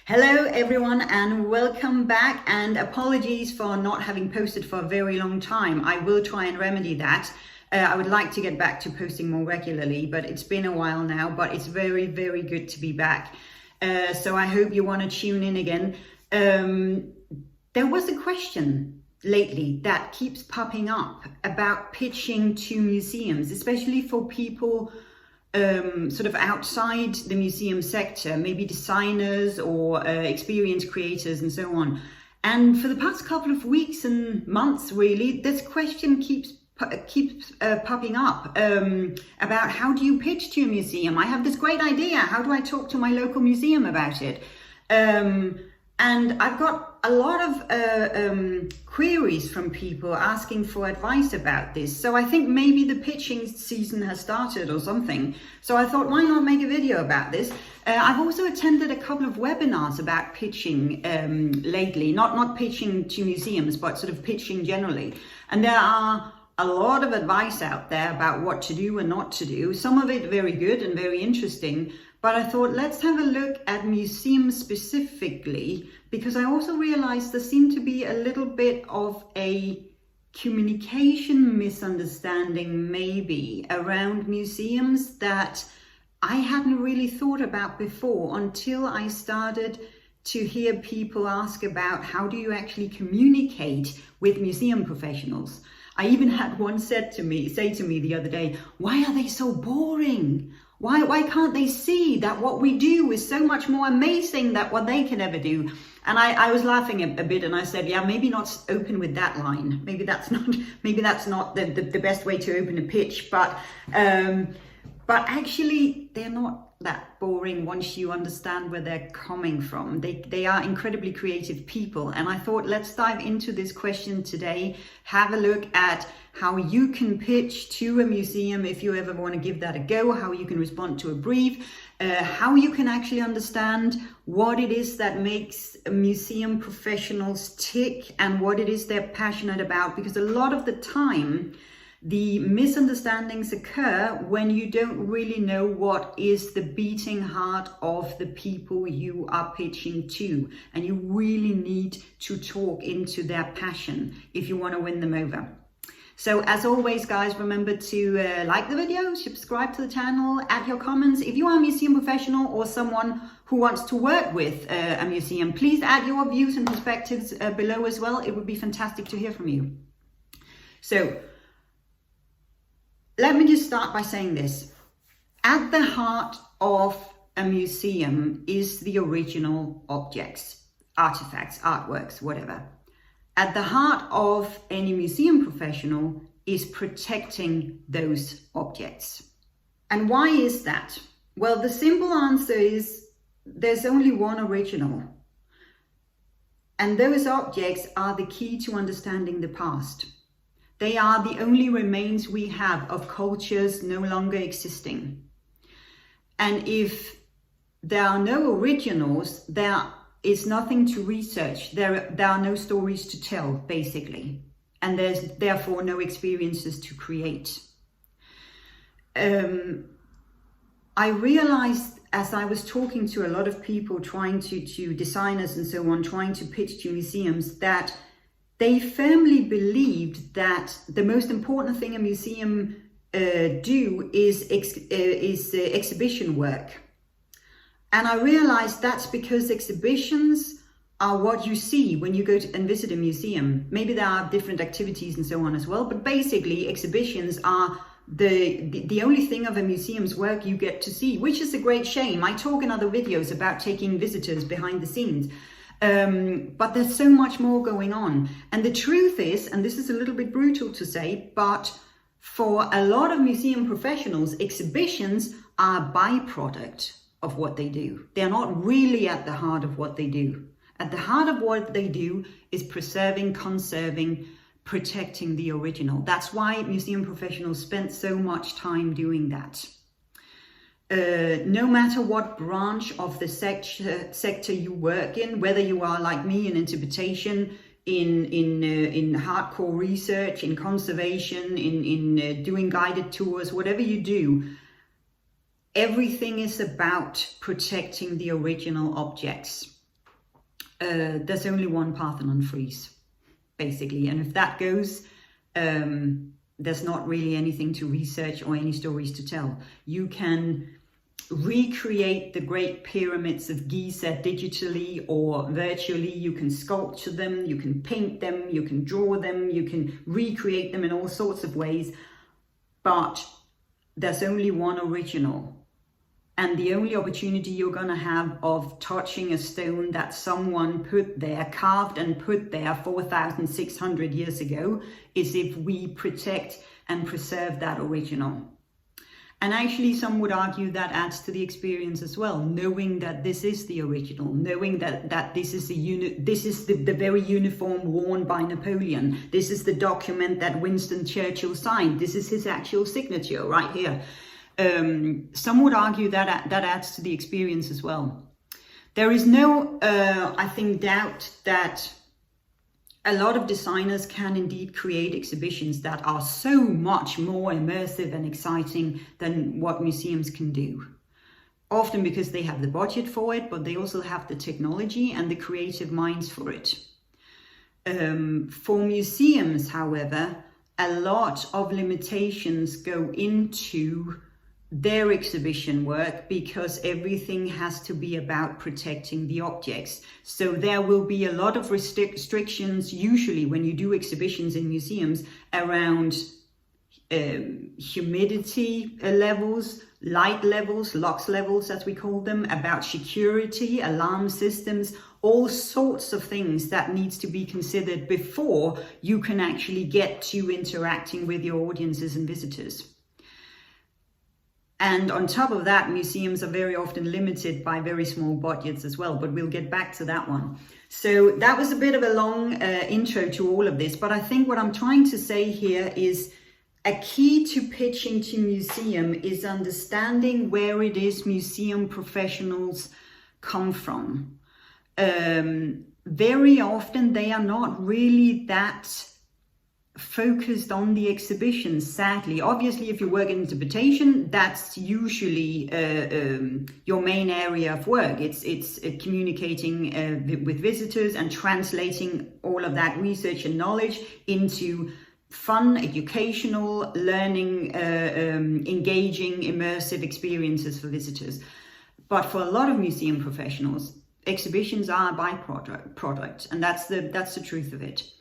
Hello everyone and welcome back, and apologies for not having posted for a very long time. I will try and remedy that. I would like to get back to posting more regularly, but it's been a while now, but it's very, very good to be back. So I hope you want to tune in again. There was a question lately that keeps popping up about pitching to museums, especially for people sort of outside the museum sector, maybe designers or experienced creators and so on. And for the past couple of weeks and months, really, this question keeps popping up about how do you pitch to a museum? I have this great idea. How do I talk to my local museum about it? And I've got a lot of queries from people asking for advice about this. So I think maybe the pitching season has started or something. So I thought, why not make a video about this? I've also attended a couple of webinars about pitching lately, not pitching to museums, but sort of pitching generally. And there are a lot of advice out there about what to do and not to do. Some of it very good and very interesting. But I thought, let's have a look at museums specifically, because I also realized there seemed to be a little bit of a communication misunderstanding maybe around museums that I hadn't really thought about before until I started to hear people ask about how do you actually communicate with museum professionals. I even had one say to me the other day, why are they so boring? Why can't they see that what we do is so much more amazing than what they can ever do? And I was laughing a bit, and I said, yeah, maybe not open with that line. Maybe that's not the best way to open a pitch. But actually, they're not that boring once you understand where they're coming from. They are incredibly creative people. And I thought, let's dive into this question today. Have a look at how you can pitch to a museum if you ever want to give that a go, how you can respond to a brief, how you can actually understand what it is that makes museum professionals tick and what it is they're passionate about. Because a lot of the time, the misunderstandings occur when you don't really know what is the beating heart of the people you are pitching to. And you really need to talk into their passion if you want to win them over. So as always, guys, remember to like the video, subscribe to the channel, add your comments. If you are a museum professional or someone who wants to work with a museum, please add your views and perspectives below as well. It would be fantastic to hear from you. So let me just start by saying this. At the heart of a museum is the original objects, artifacts, artworks, whatever. At the heart of any museum professional is protecting those objects. And why is that? Well, the simple answer is there's only one original. And those objects are the key to understanding the past. They are the only remains we have of cultures no longer existing. And if there are no originals, there is nothing to research. There are no stories to tell, basically. And there's therefore no experiences to create. I realized as I was talking to a lot of people, to designers and so on, trying to pitch to museums, that they firmly believed that the most important thing a museum do is exhibition work. And I realized that's because exhibitions are what you see when you go and visit a museum. Maybe there are different activities and so on as well, but basically exhibitions are the only thing of a museum's work you get to see, which is a great shame. I talk in other videos about taking visitors behind the scenes. But there's so much more going on. And the truth is, and this is a little bit brutal to say, but for a lot of museum professionals, exhibitions are a byproduct of what they do. They're not really at the heart of what they do. At the heart of what they do is preserving, conserving, protecting the original. That's why museum professionals spend so much time doing that. No matter what branch of the sector you work in, whether you are like me in interpretation, in hardcore research, in conservation, in doing guided tours, whatever you do, everything is about protecting the original objects. There's only one Parthenon frieze, basically. And if that goes, there's not really anything to research or any stories to tell. You can recreate the Great Pyramids of Giza digitally or virtually. You can sculpture them, you can paint them, you can draw them, you can recreate them in all sorts of ways. But there's only one original. And the only opportunity you're going to have of touching a stone that someone put there, carved and put there 4,600 years ago, is if we protect and preserve that original. And actually, some would argue that adds to the experience as well, knowing that this is the original, knowing that this is the very uniform worn by Napoleon. This is the document that Winston Churchill signed. This is his actual signature right here. Some would argue that adds to the experience as well. There is no, I think, doubt that a lot of designers can indeed create exhibitions that are so much more immersive and exciting than what museums can do. Often because they have the budget for it, but they also have the technology and the creative minds for it. For museums, however, a lot of limitations go into their exhibition work because everything has to be about protecting the objects. So there will be a lot of restrictions usually when you do exhibitions in museums around humidity levels, light levels, lux levels as we call them, about security, alarm systems, all sorts of things that needs to be considered before you can actually get to interacting with your audiences and visitors. And on top of that, museums are very often limited by very small budgets as well, but we'll get back to that one. So that was a bit of a long intro to all of this, but I think what I'm trying to say here is a key to pitching to museum is understanding where it is museum professionals come from. Very often they are not really that focused on the exhibition, sadly. Obviously, if you work in interpretation, that's usually your main area of work. It's communicating with visitors and translating all of that research and knowledge into fun, educational, learning, engaging, immersive experiences for visitors. But for a lot of museum professionals, exhibitions are a byproduct, and that's the truth of it.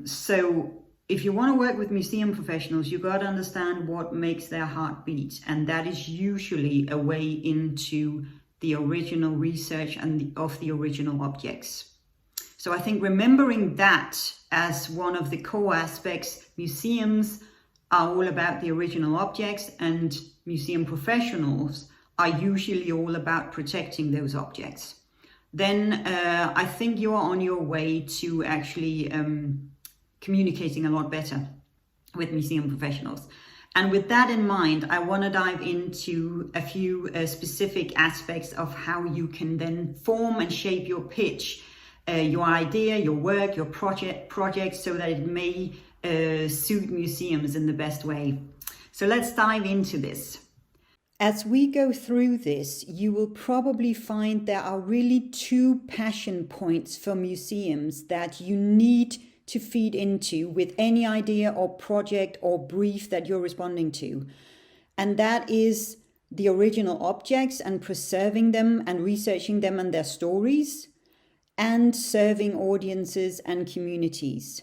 So if you want to work with museum professionals, you've got to understand what makes their heart beat. And that is usually a way into the original research and of the original objects. So I think remembering that as one of the core aspects, museums are all about the original objects and museum professionals are usually all about protecting those objects. Then I think you are on your way to actually communicating a lot better with museum professionals. And with that in mind, I want to dive into a few specific aspects of how you can then form and shape your pitch, your idea, your work, your project, so that it may suit museums in the best way. So let's dive into this. As we go through this, you will probably find there are really two passion points for museums that you need to feed into with any idea or project or brief that you're responding to. And that is the original objects and preserving them and researching them and their stories, and serving audiences and communities.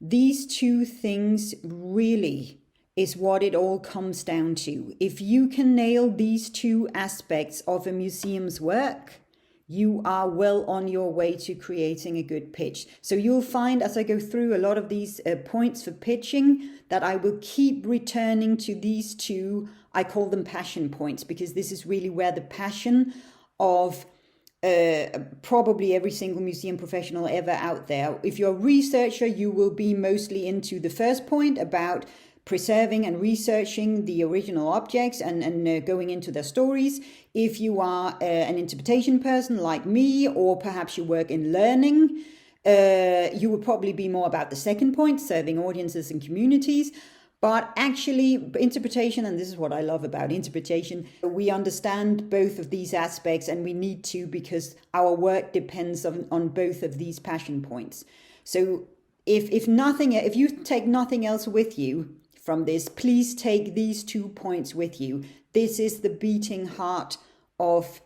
These two things really is what it all comes down to. If you can nail these two aspects of a museum's work, you are well on your way to creating a good pitch. So you'll find as I go through a lot of these points for pitching that I will keep returning to these two. I call them passion points because this is really where the passion of probably every single museum professional ever out there. If you're a researcher, you will be mostly into the first point about preserving and researching the original objects and going into their stories. If you are an interpretation person like me, or perhaps you work in learning, you would probably be more about the second point, serving audiences and communities. But actually, interpretation, and this is what I love about interpretation, we understand both of these aspects, and we need to, because our work depends on both of these passion points. So if you take nothing else with you from this, please take these 2 points with you. This is the beating heart of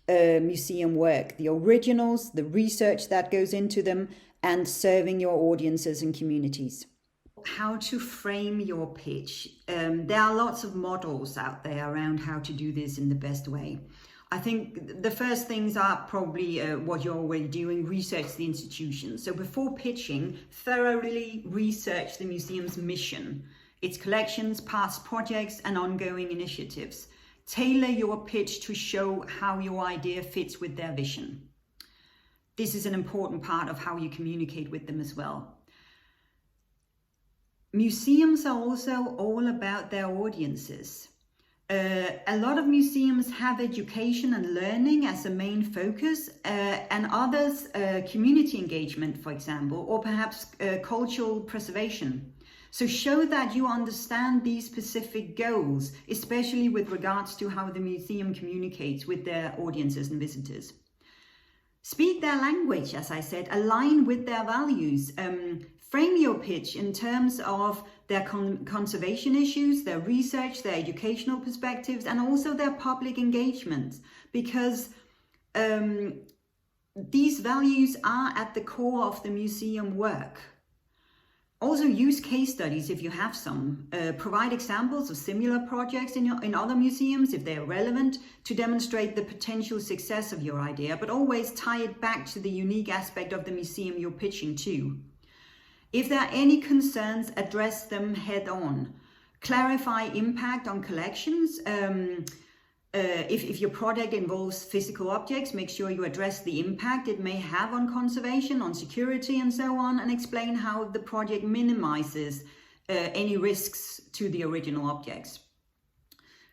museum work: the originals, the research that goes into them, and serving your audiences and communities. How to frame your pitch. There are lots of models out there around how to do this in the best way. I think the first things are probably what you're already doing: research the institution. So before pitching, thoroughly research the museum's mission, its collections, past projects, and ongoing initiatives. Tailor your pitch to show how your idea fits with their vision. This is an important part of how you communicate with them as well. Museums are also all about their audiences. A lot of museums have education and learning as a main focus, and others community engagement, for example, or perhaps cultural preservation. So show that you understand these specific goals, especially with regards to how the museum communicates with their audiences and visitors. Speak their language, as I said, align with their values. Frame your pitch in terms of their conservation issues, their research, their educational perspectives, and also their public engagement, because these values are at the core of the museum work. Also use case studies if you have some. Provide examples of similar projects in other museums if they are relevant, to demonstrate the potential success of your idea, but always tie it back to the unique aspect of the museum you're pitching to. If there are any concerns, address them head on. Clarify impact on collections. If your project involves physical objects, make sure you address the impact it may have on conservation, on security, and so on, and explain how the project minimizes any risks to the original objects.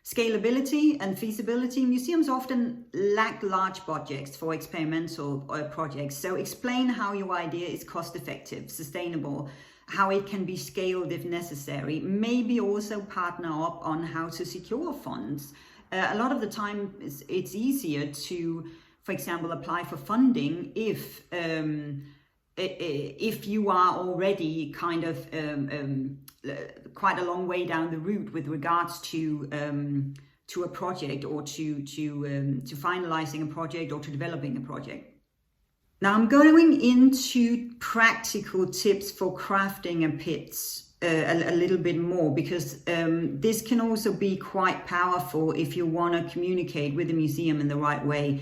Scalability and feasibility. Museums often lack large budgets for experimental projects, so explain how your idea is cost-effective, sustainable, how it can be scaled if necessary. Maybe also partner up on how to secure funds. A lot of the time it's easier to, for example, apply for funding if you are already kind of quite a long way down the route with regards to a project, or to finalizing a project, or to developing a project. Now I'm going into practical tips for crafting a pitch a little bit more, because this can also be quite powerful if you want to communicate with the museum in the right way.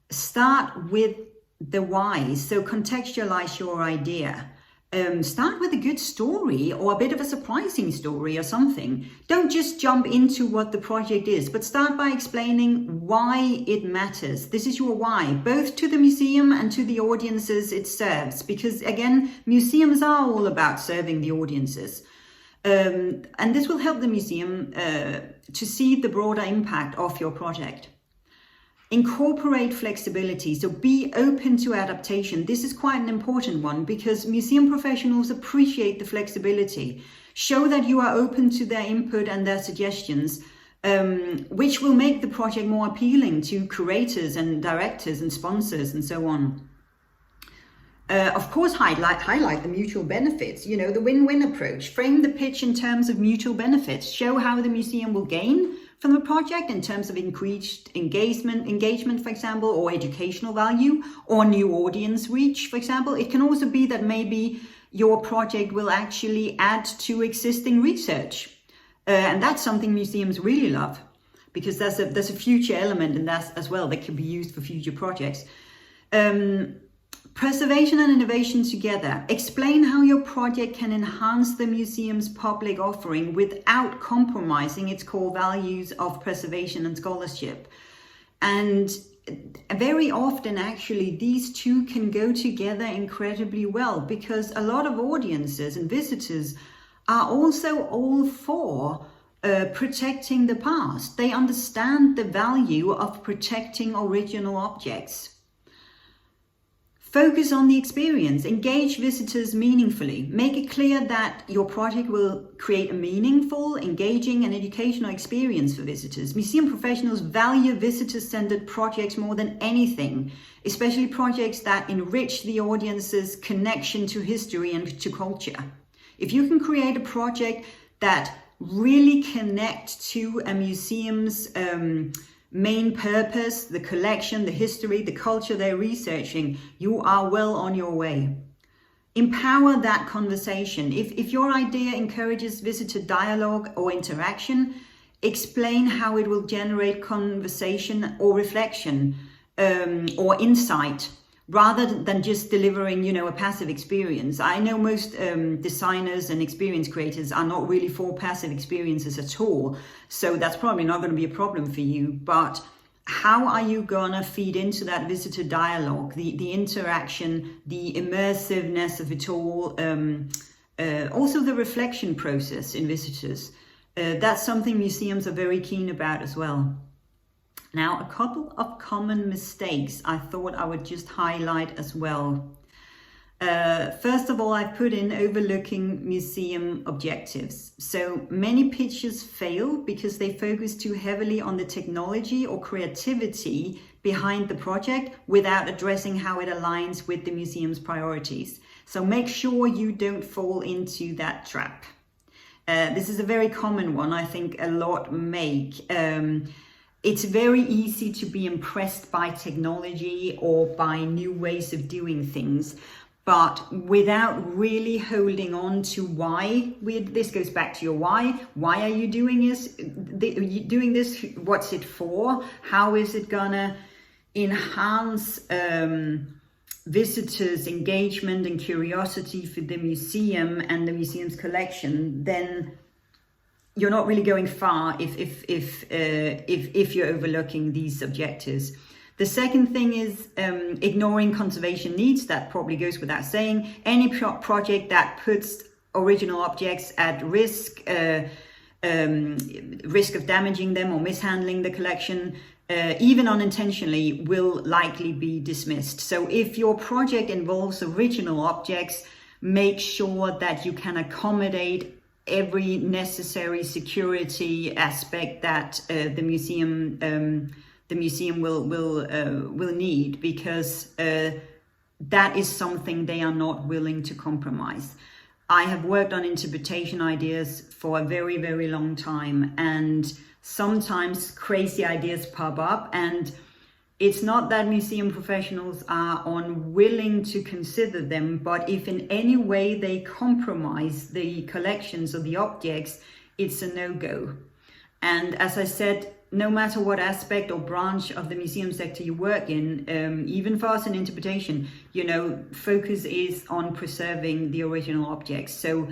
Start with the why, so contextualize your idea. Start with a good story, or a bit of a surprising story or something. Don't just jump into what the project is, but start by explaining why it matters. This is your why, both to the museum and to the audiences it serves, because again, museums are all about serving the audiences. And this will help the museum to see the broader impact of your project. Incorporate flexibility, so be open to adaptation. This is quite an important one, because museum professionals appreciate the flexibility. Show that you are open to their input and their suggestions, which will make the project more appealing to curators and directors and sponsors and so on. Of course, highlight the mutual benefits, the win-win approach. Frame the pitch in terms of mutual benefits. Show how the museum will gain from the project in terms of increased engagement, for example, or educational value, or new audience reach, for example. It can also be that maybe your project will actually add to existing research. And that's something museums really love, because there's a future element in that as well that can be used for future projects. Preservation and innovation together. Explain how your project can enhance the museum's public offering without compromising its core values of preservation and scholarship. And very often, actually, these two can go together incredibly well, because a lot of audiences and visitors are also all for protecting the past. They understand the value of protecting original objects. Focus on the experience, engage visitors meaningfully. Make it clear that your project will create a meaningful, engaging and educational experience for visitors. Museum professionals value visitor-centered projects more than anything, especially projects that enrich the audience's connection to history and to culture. If you can create a project that really connects to a museum's main purpose, the collection, the history, the culture they're researching, you are well on your way. Empower that conversation. If your idea encourages visitor dialogue or interaction, explain how it will generate conversation or reflection or insight, rather than just delivering, a passive experience. I know most designers and experience creators are not really for passive experiences at all. So that's probably not going to be a problem for you. But how are you going to feed into that visitor dialogue, the interaction, the immersiveness of it all, also the reflection process in visitors? That's something museums are very keen about as well. Now, a couple of common mistakes I thought I would just highlight as well. First of all, I put in overlooking museum objectives. So many pitches fail because they focus too heavily on the technology or creativity behind the project without addressing how it aligns with the museum's priorities. So make sure you don't fall into that trap. This is a very common one, I think a lot make. It's very easy to be impressed by technology or by new ways of doing things, but without really holding on to why. This goes back to your why. Why are you doing this? What's it for? How is it gonna enhance visitors' engagement and curiosity for the museum and the museum's collection? Then you're not really going far if you're overlooking these objectives. The second thing is ignoring conservation needs. That probably goes without saying. Any project that puts original objects at risk, risk of damaging them or mishandling the collection, even unintentionally, will likely be dismissed. So if your project involves original objects, make sure that you can accommodate every necessary security aspect that the museum will need, because that is something they are not willing to compromise. I have worked on interpretation ideas for a very, very long time, and sometimes crazy ideas pop up, and it's not that museum professionals are unwilling to consider them, but if in any way they compromise the collections or the objects, it's a no-go. And as I said, no matter what aspect or branch of the museum sector you work in, even for us in interpretation, focus is on preserving the original objects. So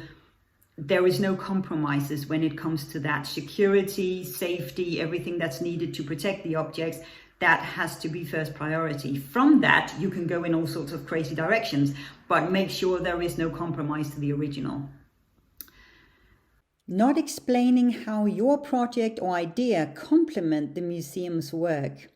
there is no compromises when it comes to that. Security, safety, everything that's needed to protect the objects, that has to be first priority. From that, you can go in all sorts of crazy directions, but make sure there is no compromise to the original. Not explaining how your project or idea complement the museum's work.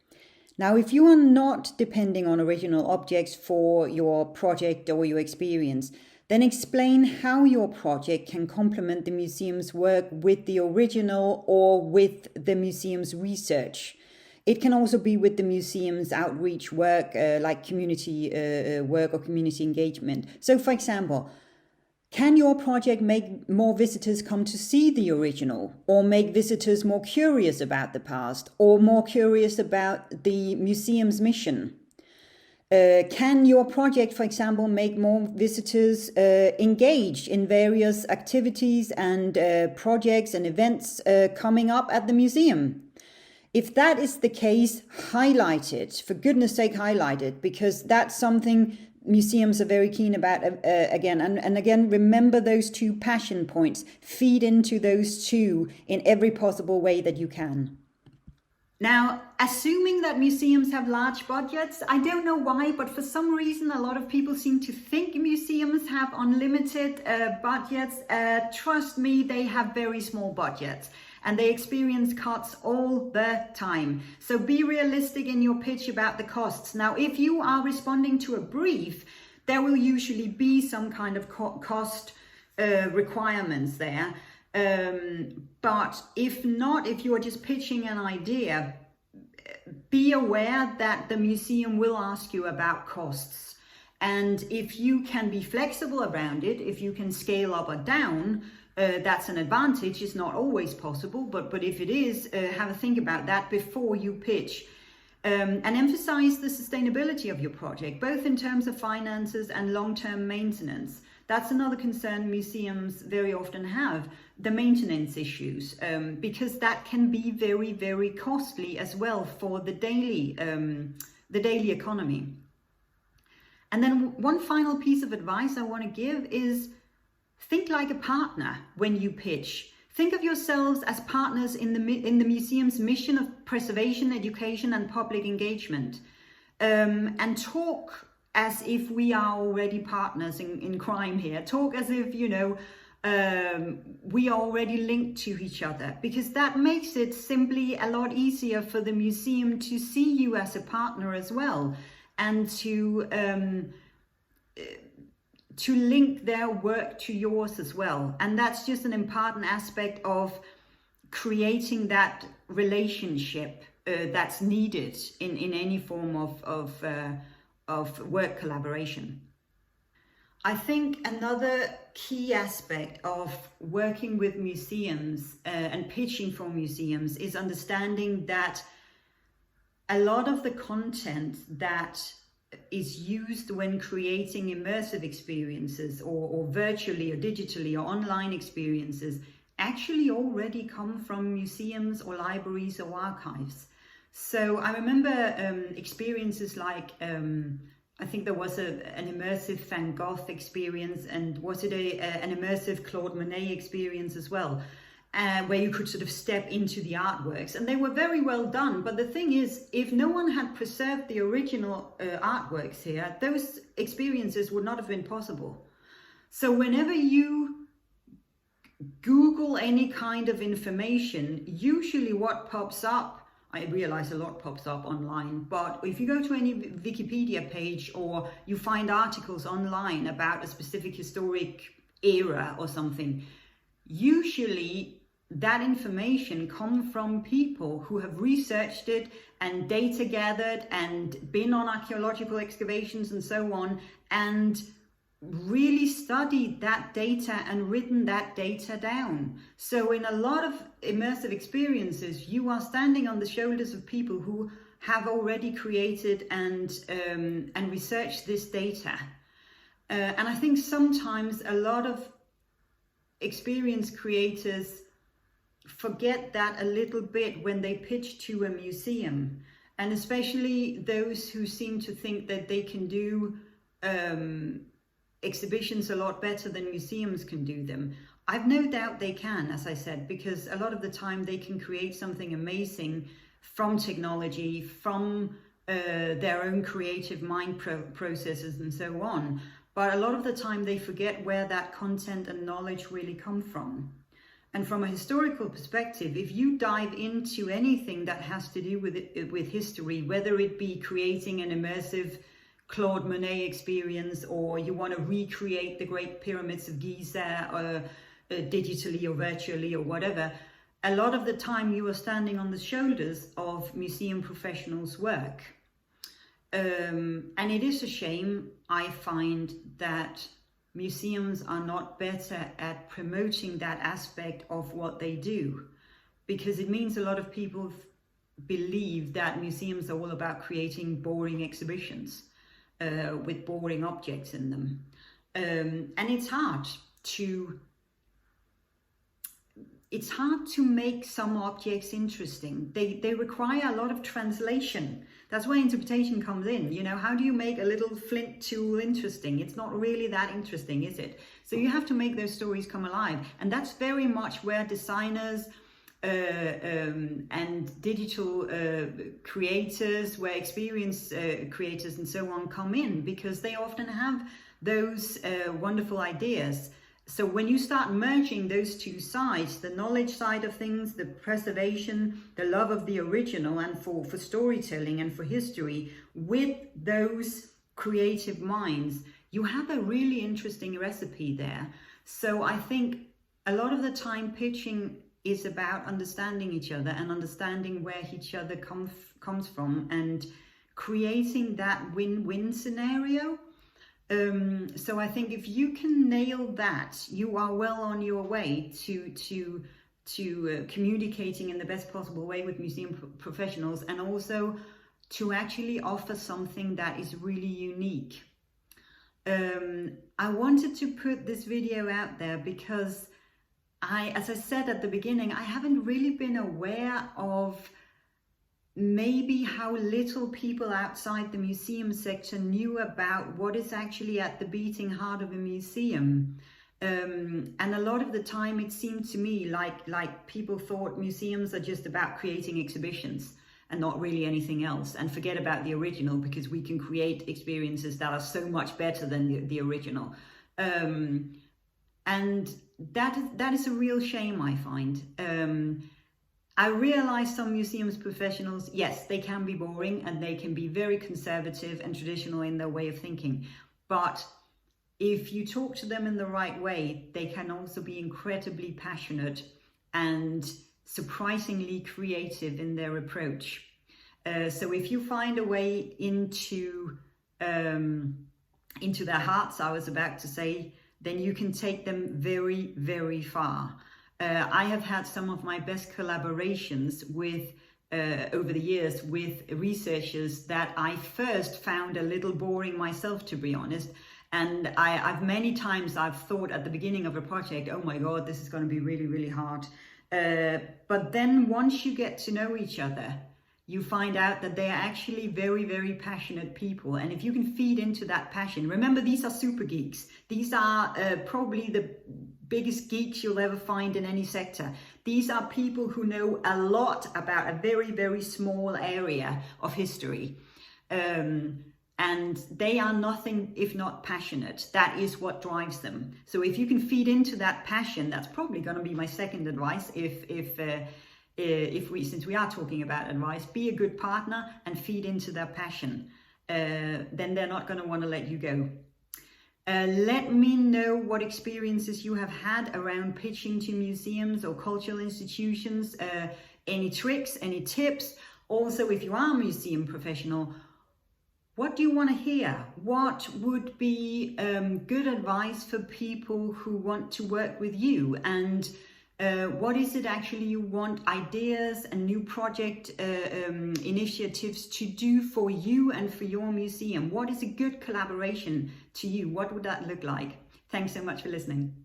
Now, if you are not depending on original objects for your project or your experience, then explain how your project can complement the museum's work with the original or with the museum's research. It can also be with the museum's outreach work, like community work or community engagement. So, for example, can your project make more visitors come to see the original, or make visitors more curious about the past, or more curious about the museum's mission? Can your project, for example, make more visitors engaged in various activities and projects and events coming up at the museum? If that is the case, highlight it. For goodness sake, highlight it, because that's something museums are very keen about again. And again, remember those two passion points. Feed into those two in every possible way that you can. Now, assuming that museums have large budgets, I don't know why, but for some reason, a lot of people seem to think museums have unlimited budgets. Trust me, they have very small budgets. and they experience cuts all the time. So be realistic in your pitch about the costs. Now, if you are responding to a brief, there will usually be some kind of cost requirements there. But if not, if you are just pitching an idea, be aware that the museum will ask you about costs. And if you can be flexible around it, if you can scale up or down, that's an advantage. It's not always possible, but if it is, have a think about that before you pitch. And emphasize the sustainability of your project, both in terms of finances and long-term maintenance. That's another concern museums very often have, the maintenance issues, because that can be very, very costly as well for the daily economy. And then one final piece of advice I want to give is think like a partner when you pitch. Think of yourselves as partners in the museum's mission of preservation, education, and public engagement, and talk as if we are already partners in crime here. Talk as if, you know, we are already linked to each other, because that makes it simply a lot easier for the museum to see you as a partner as well, and to link their work to yours as well. And that's just an important aspect of creating that relationship that's needed in any form of work collaboration. I think another key aspect of working with museums and pitching for museums is understanding that a lot of the content that is used when creating immersive experiences or virtually or digitally or online experiences actually already come from museums or libraries or archives. So I remember experiences like, I think there was an immersive Van Gogh experience, and was it an immersive Claude Monet experience as well, where you could sort of step into the artworks, and they were very well done. But the thing is, if no one had preserved the original artworks here, those experiences would not have been possible. So whenever you Google any kind of information, usually what pops up, I realize a lot pops up online, but if you go to any Wikipedia page or you find articles online about a specific historic era or something, usually that information comes from people who have researched it and data gathered and been on archaeological excavations and so on, and really studied that data and written that data down. So in a lot of immersive experiences, you are standing on the shoulders of people who have already created and researched this data. And I think sometimes a lot of experienced creators forget that a little bit when they pitch to a museum, and especially those who seem to think that they can do exhibitions a lot better than museums can do them. I've no doubt they can, as I said, because a lot of the time they can create something amazing from technology, from their own creative mind processes and so on. But a lot of the time they forget where that content and knowledge really come from. And from a historical perspective, if you dive into anything that has to do with history, whether it be creating an immersive Claude Monet experience, or you want to recreate the Great Pyramids of Giza digitally or virtually or whatever, a lot of the time you are standing on the shoulders of museum professionals' work. And it is a shame, I find, that museums are not better at promoting that aspect of what they do, because it means a lot of people believe that museums are all about creating boring exhibitions with boring objects in them. And it's hard to make some objects interesting. They require a lot of translation. That's where interpretation comes in. You know, how do you make a little flint tool interesting? It's not really that interesting, is it? So you have to make those stories come alive. And that's very much where designers and digital creators, where experience creators and so on come in, because they often have those wonderful ideas. So when you start merging those two sides, the knowledge side of things, the preservation, the love of the original, and for storytelling and for history, with those creative minds, you have a really interesting recipe there. So I think a lot of the time pitching is about understanding each other and understanding where each other comes from and creating that win-win scenario. So I think if you can nail that, you are well on your way to communicating in the best possible way with museum professionals, and also to actually offer something that is really unique. I wanted to put this video out there because as I said at the beginning, I haven't really been aware of maybe how little people outside the museum sector knew about what is actually at the beating heart of a museum. And a lot of the time it seemed to me like people thought museums are just about creating exhibitions and not really anything else, and forget about the original because we can create experiences that are so much better than the original. And that is a real shame, I find. I realize some museums professionals, yes, they can be boring and they can be very conservative and traditional in their way of thinking. But if you talk to them in the right way, they can also be incredibly passionate and surprisingly creative in their approach. So if you find a way into their hearts, I was about to say, then you can take them very, very far. I have had some of my best collaborations with over the years with researchers that I first found a little boring myself, to be honest. And I've many times I've thought at the beginning of a project, oh my God, this is going to be really, really hard. But then once you get to know each other, you find out that they are actually very, very passionate people. And if you can feed into that passion, remember, these are super geeks. These are probably the biggest geeks you'll ever find in any sector. These are people who know a lot about a very, very small area of history. And they are nothing if not passionate. That is what drives them. So if you can feed into that passion, that's probably going to be my second advice. Since we are talking about advice, be a good partner and feed into their passion. Then they're not going to want to let you go. Let me know what experiences you have had around pitching to museums or cultural institutions. Any tricks, any tips? Also, if you are a museum professional, what do you want to hear? What would be good advice for people who want to work with you? And what is it actually you want ideas and new project initiatives to do for you and for your museum? What is a good collaboration to you? What would that look like? Thanks so much for listening.